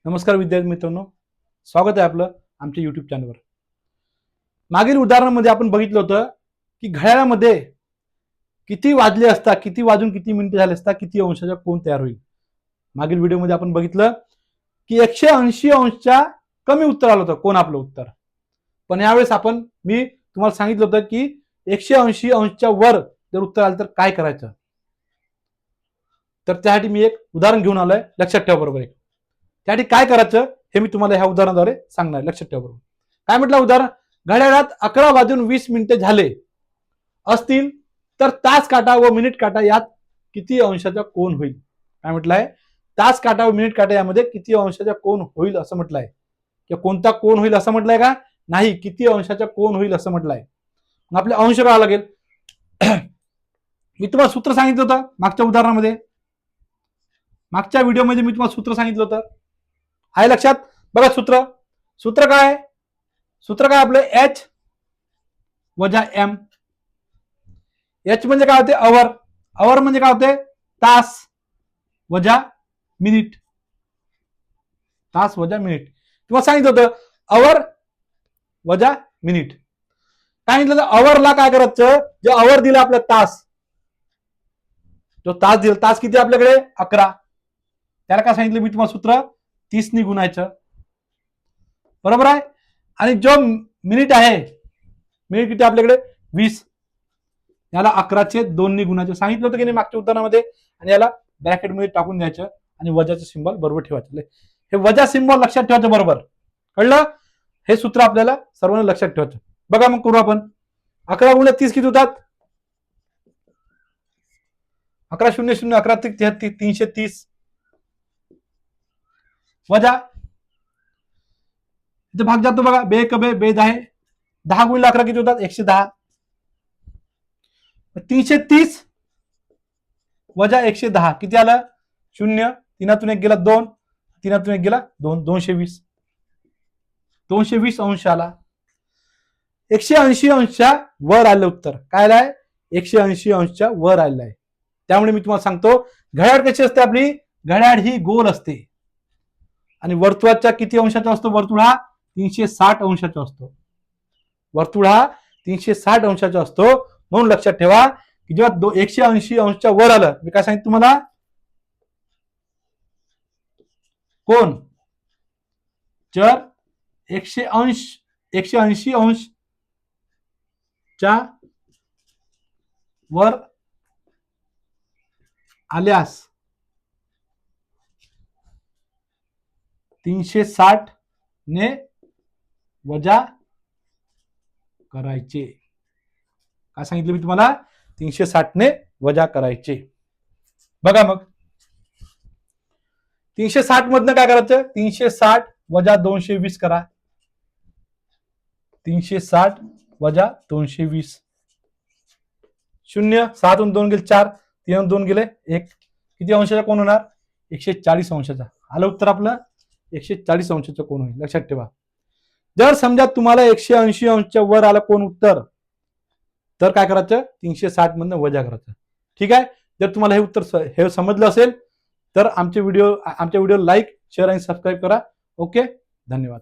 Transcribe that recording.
नमस्कार विद्यार्थी मित्रांनो, स्वागत आहे आपलं आमच्या युट्यूब चॅनलवर। मागील उदाहरणामध्ये आपण बघितलं होतं की घड्याळामध्ये किती वाजले असता, किती वाजून किती मिनिटे झाले असता किती अंशाचा कोन तयार होईल। मागील व्हिडिओमध्ये आपण बघितलं की 180 अंशच्या कमी उत्तर आलं होतं कोण आपलं उत्तर। पण यावेळेस मी तुम्हाला सांगितलं होतं की 180 अंशच्या वर जर उत्तर आलं तर काय करायचं। तर त्यासाठी मी एक उदाहरण घेऊन आलोय, लक्षात ठेवा बरोबर आहे। त्यासाठी काय करायचं हे मी तुम्हाला ह्या उदाहरणाद्वारे सांगणार, लक्षात ठेवा बरोबर। काय म्हटलं उदाहरण, घड्याळात 11:20 झाले असतील तर तास काटा व मिनिट काटा यात किती अंशाचा कोन होईल। काय म्हटलंय, तास काटा व मिनिट काटा यामध्ये किती अंशाचा कोन होईल असं म्हटलंय। किंवा कोणता कोन होईल असं म्हटलंय का, नाही, किती अंशाचा कोन होईल असं म्हटलंय। मग आपले अंश करावं लागेल। मी तुम्हाला सूत्र सांगितलं होतं मागच्या उदाहरणामध्ये, मागच्या व्हिडिओमध्ये मी तुम्हाला सूत्र सांगितलं होतं, आहे लक्षात। बघा सूत्र, सूत्र काय आपलं, एच वजा एम। एच म्हणजे काय होते, अवर। अवर म्हणजे काय होते, तास वजा मिनिट। तास वजा मिनिट तुम्हाला सांगितलं होतं, अवर वजा मिनिट। सांगितलं तर अवरला काय करायचं, जे अवर दिलं आपलं तास, जो तास दिला, तास किती आपल्याकडे 11, त्याला काय सांगितलं मी तुम्हाला सूत्र 30 ने गुणायचं, बरोबर आहे। आणि जो मिनिट आहे, मिनिट किती आपल्याकडे 20, याला 11/2 ने गुणायचं सांगितलं होतं की नाही मागच्या उदाहरणामध्ये। आणि याला ब्रॅकेट मध्ये टाकून द्यायचं आणि वजाचं सिंबल बरोबर ठेवायचं। हे वजा सिंबल लक्षात ठेवायचं बरोबर, कळलं। हे सूत्र आपल्याला सर्वांना लक्षात ठेवायचं। बघा मग करू आपण, 11 × 30 किती होतात, 11 0 0 11 33 330 वजा इथे भाग जातो बघा, बे कबे बे 10, 10 × 11 किती होतात 110, 330 वजा 110 किती आलं 0, 3तून 1 गेला 2, 3तून 1 गेला 2, 220, 220 अंश आला। 180 अंशच्या वर आलं उत्तर, काय आलंय 180 अंशच्या वर आलेलं आहे। त्यामुळे मी तुम्हाला सांगतो, घड्याळ कशी असते आपली, घड्याळ ही गोल असते आणि वर्तुळाच्या किती अंशाचा असतो, वर्तुळ हा 360 अंशाचा असतो। वर्तुळ हा 360 अंशाचा असतो। म्हणून लक्षात ठेवा की जेव्हा 180 अंशच्या वर आलं, मी काय सांगितलं तुम्हाला, कोण जर 180 अंशच्या वर आल्यास 360 ने वजा करायचे। काय सांगितलं मी तुम्हाला, 360 ने वजा करायचे। बघा मग 360 मधनं काय करायचं, 360 वजा 220 करा, 360 वजा 220, 0, 7तून 2 गेले 4, 3तून 2 गेले 1, किती अंशाचा कोन होणार 140 अंशाचा। आलं उत्तर आपलं 140 अंशाचा कोन होईल, लक्षात ठेवा। जर समजा तुम्हाला 180 अंशच्या वर आलं कोन उत्तर, तर काय करायचं 360 मधनं वजा करायचं, ठीक आहे। जर तुम्हाला हे उत्तर समजलं असेल तर आमच्या व्हिडिओ लाईक, शेअर आणि सबस्क्राईब करा। ओके, धन्यवाद।